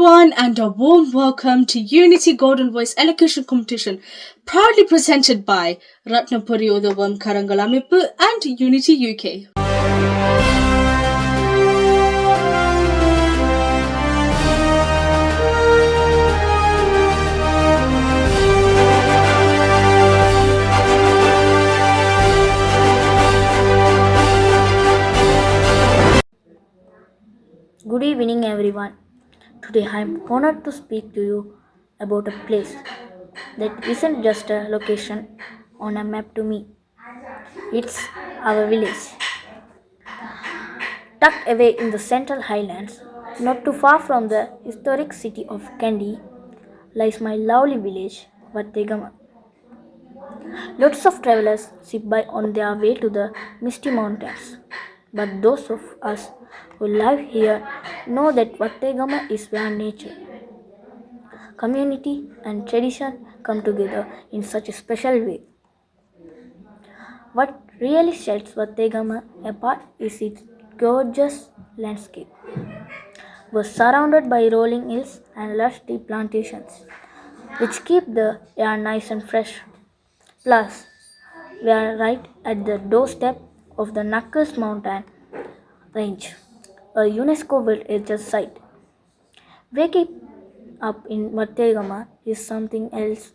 everyone, and a warm welcome to Unity Golden Voice Elocution Competition, proudly presented by Ratnapuri Udavam Karangalamipu and Unity UK. Good evening, everyone. Today I am honored to speak to you about a place that isn't just a location on a map to me. It's our village. Tucked away in the central highlands, not too far from the historic city of Kandy, lies my lovely village, Vattegama. Lots of travelers zip by on their way to the misty mountains. But those of us who live here know that Vattegama is where nature, community, and tradition come together in such a special way. What really sets Vattegama apart is its gorgeous landscape. We're surrounded by rolling hills and lush tea plantations, which keep the air nice and fresh. Plus, we are right at the doorstep of the Knuckles Mountain Range, a UNESCO World Heritage Site. Waking up in Vattegama is something else.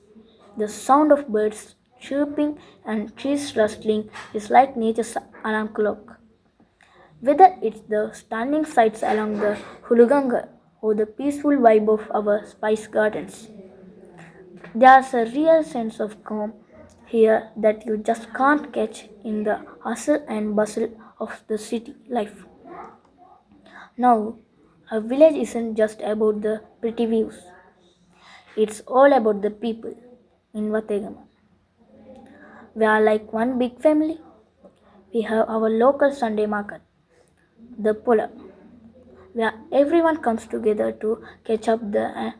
The sound of birds chirping and trees rustling is like nature's alarm clock. Whether it's the stunning sights along the Huluganga or the peaceful vibe of our spice gardens, there's a real sense of calm here that you just can't catch in the hustle and bustle of the city life. Now, a village isn't just about the pretty views, it's all about the people in Vategama. We are like one big family. We have our local Sunday market, the Pola, where everyone comes together to catch up the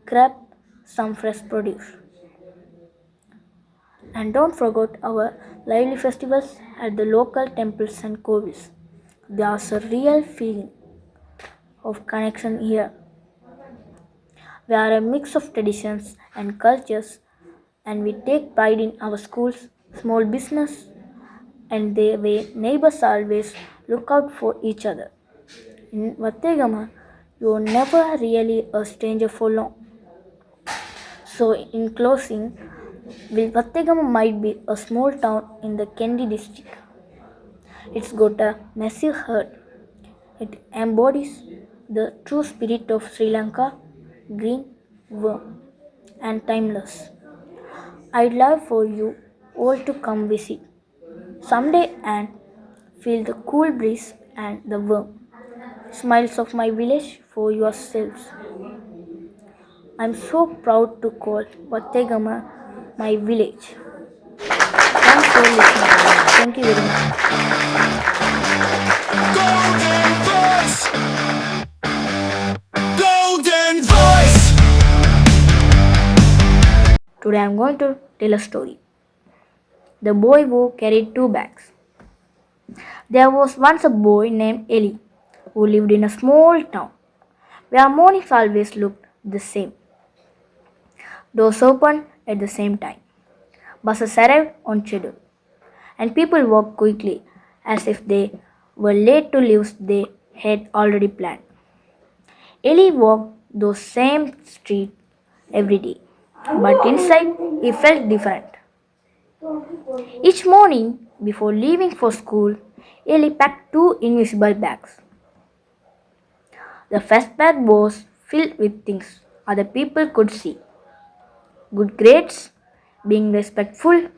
grab some fresh produce. And don't forget our lively festivals at the local temples and kovils. There's a real feeling of connection here. We are a mix of traditions and cultures, and we take pride in our schools, small business, and the way neighbors always look out for each other. In Vattegama, you're never really a stranger for long. So, in closing, Vattegama might be a small town in the Kendi district. It's got a massive heart. It embodies the true spirit of Sri Lanka, green, warm, and timeless. I'd love for you all to come visit someday and feel the cool breeze and the warm smiles of my village for yourselves. I'm so proud to call Vattegama my village. Thanks for listening. Thank you very Golden voice! Golden voice! Today I'm going to tell a story. The boy who carried two bags. There was once a boy named Eli who lived in a small town where mornings always looked the same. Doors opened at the same time. Buses arrived on schedule, and people walked quickly as if they were late to lives they had already planned. Eli walked those same streets every day, but inside he felt different. Each morning, before leaving for school, Eli packed two invisible bags. The first bag was filled with things other people could see: good grades, being respectful,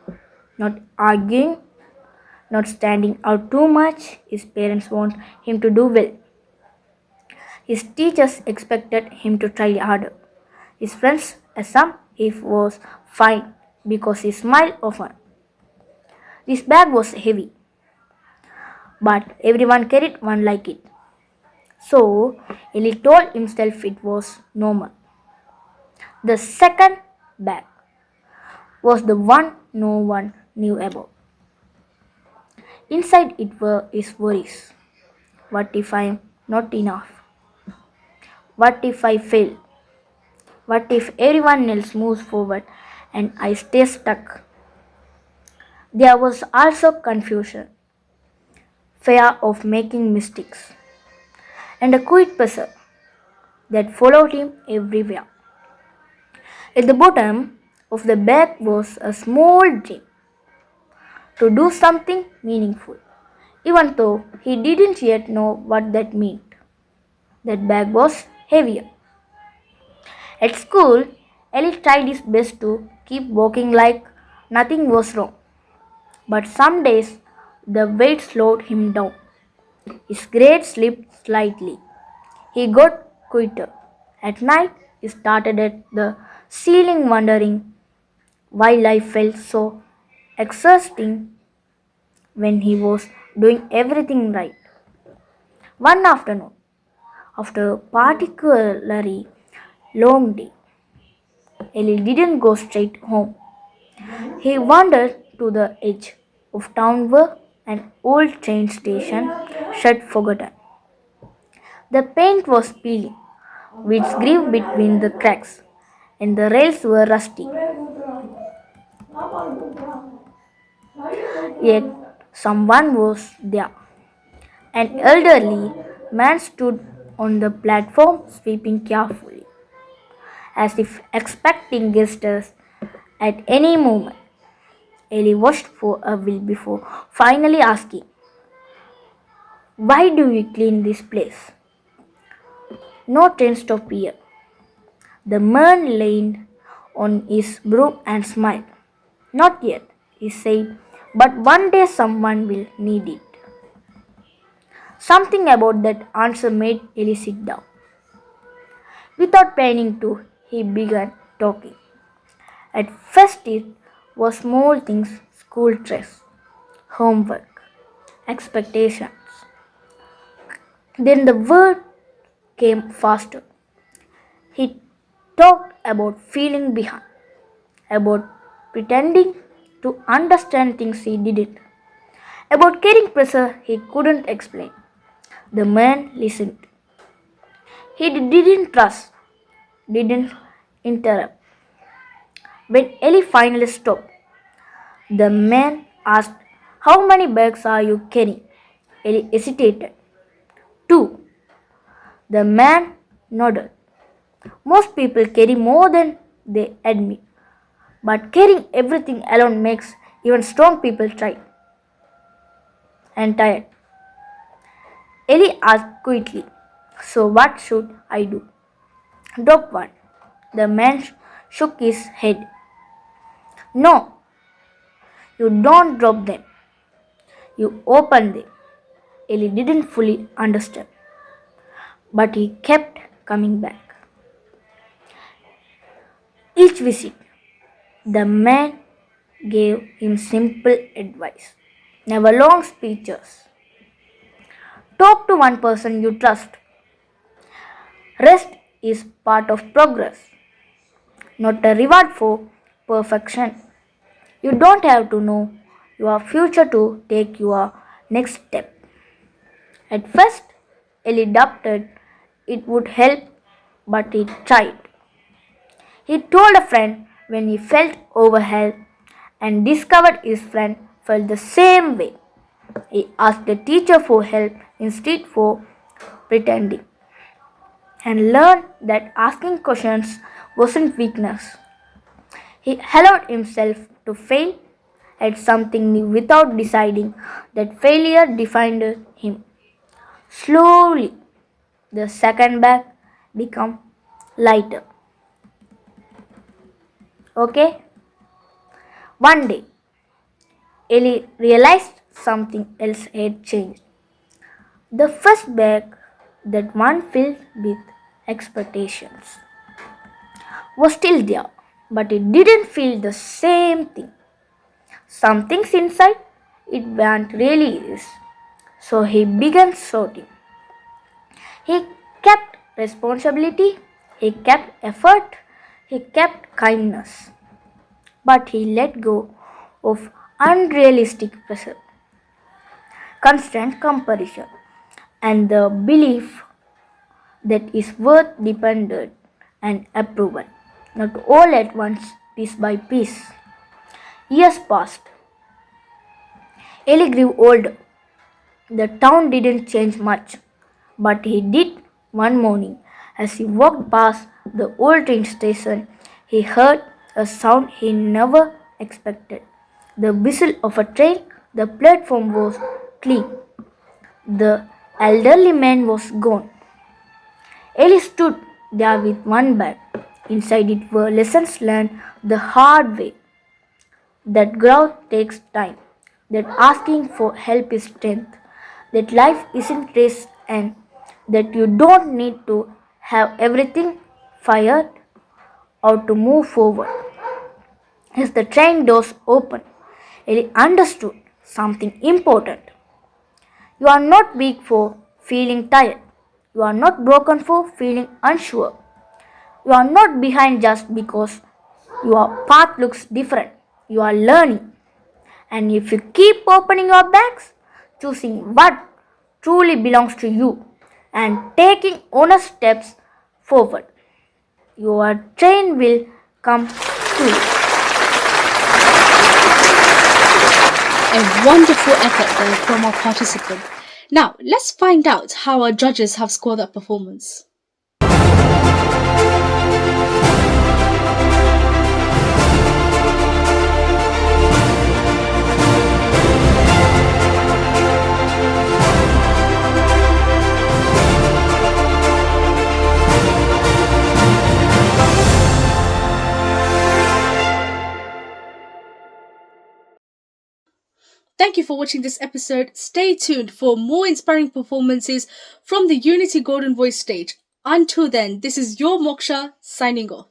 not arguing, not standing out too much. His parents want him to do well. His teachers expected him to try harder. His friends assumed he was fine because he smiled often. This bag was heavy, but everyone carried one like it. So Eli told himself it was normal. The second bag was the one no one knew about. Inside it were his worries. What if I'm not enough? What if I fail? What if everyone else moves forward and I stay stuck? There was also confusion, fear of making mistakes, and a quiet pressure that followed him everywhere. At the bottom of the bag was a small dream to do something meaningful, even though he didn't yet know what that meant. That bag was heavier. At school, Ellie tried his best to keep walking like nothing was wrong, but some days the weight slowed him down. His grades slipped slightly. He got quieter. At night, he started at the ceiling wondering why life felt so exhausting when he was doing everything right. One afternoon, after a particularly long day, Ellie didn't go straight home. He wandered to the edge of town where an old train station stood forgotten. The paint was peeling, weeds grew between the cracks, and the rails were rusty. Yet someone was there. An elderly man stood on the platform sweeping carefully, as if expecting guests at any moment. Ellie watched for a while before finally asking, "Why do we clean this place?" "No train stop here." The man leaned on his broom and smiled. "Not yet," he said, "but one day someone will need it." Something about that answer made Ellie sit down. Without planning to, he began talking. At first, it was small things: school stress, homework, expectations. Then the word came faster. He talked about feeling behind, about pretending to understand things he didn't, about carrying pressure he couldn't explain. The man listened. He didn't trust, didn't interrupt. When Ellie finally stopped, the man asked, "How many bags are you carrying?" Ellie hesitated. "Two." The man nodded. "Most people carry more than they admit, but carrying everything alone makes even strong people try and tired." Ellie asked quickly, "So what should I do?" "Drop one." The man shook his head. "No, you don't drop them. You open them." Ellie didn't fully understand, but he kept coming back. Each visit, the man gave him simple advice, never long speeches. Talk to one person you trust. Rest is part of progress, not a reward for perfection. You don't have to know your future to take your next step. At first, Ellie doubted it would help, but he tried. He told a friend when he felt overwhelmed and discovered his friend felt the same way. He asked the teacher for help instead of pretending and learned that asking questions wasn't weakness. He allowed himself to fail at something new without deciding that failure defined him. Slowly, the second bag became lighter. Okay? One day, Ellie realized something else had changed. The first bag, that one filled with expectations, was still there, but it didn't feel the same thing. Some things inside it weren't really is. So he began sorting. He kept responsibility, he kept effort, he kept kindness. But he let go of unrealistic pressure, constant comparison, and the belief that is worth depended and approval, not all at once, piece by piece. Years passed. Ellie grew older. The town didn't change much, but he did one morning. As he walked past the old train station, he heard a sound he never expected. The whistle of a train, the platform was clean. The elderly man was gone. Ellie stood there with one bag. Inside it were lessons learned the hard way. That growth takes time. That asking for help is strength. That life isn't race and that you don't need to have everything fired out to move forward. As the train doors opened, Ellie understood something important. You are not weak for feeling tired. You are not broken for feeling unsure. You are not behind just because your path looks different. You are learning. And if you keep opening your bags, choosing what truly belongs to you, and taking honest steps forward, your train will come true. A wonderful effort there from our participant. Now, let's find out how our judges have scored that performance. Thank you for watching this episode. Stay tuned for more inspiring performances from the Unity Golden Voice stage. Until then, this is your Moksha signing off.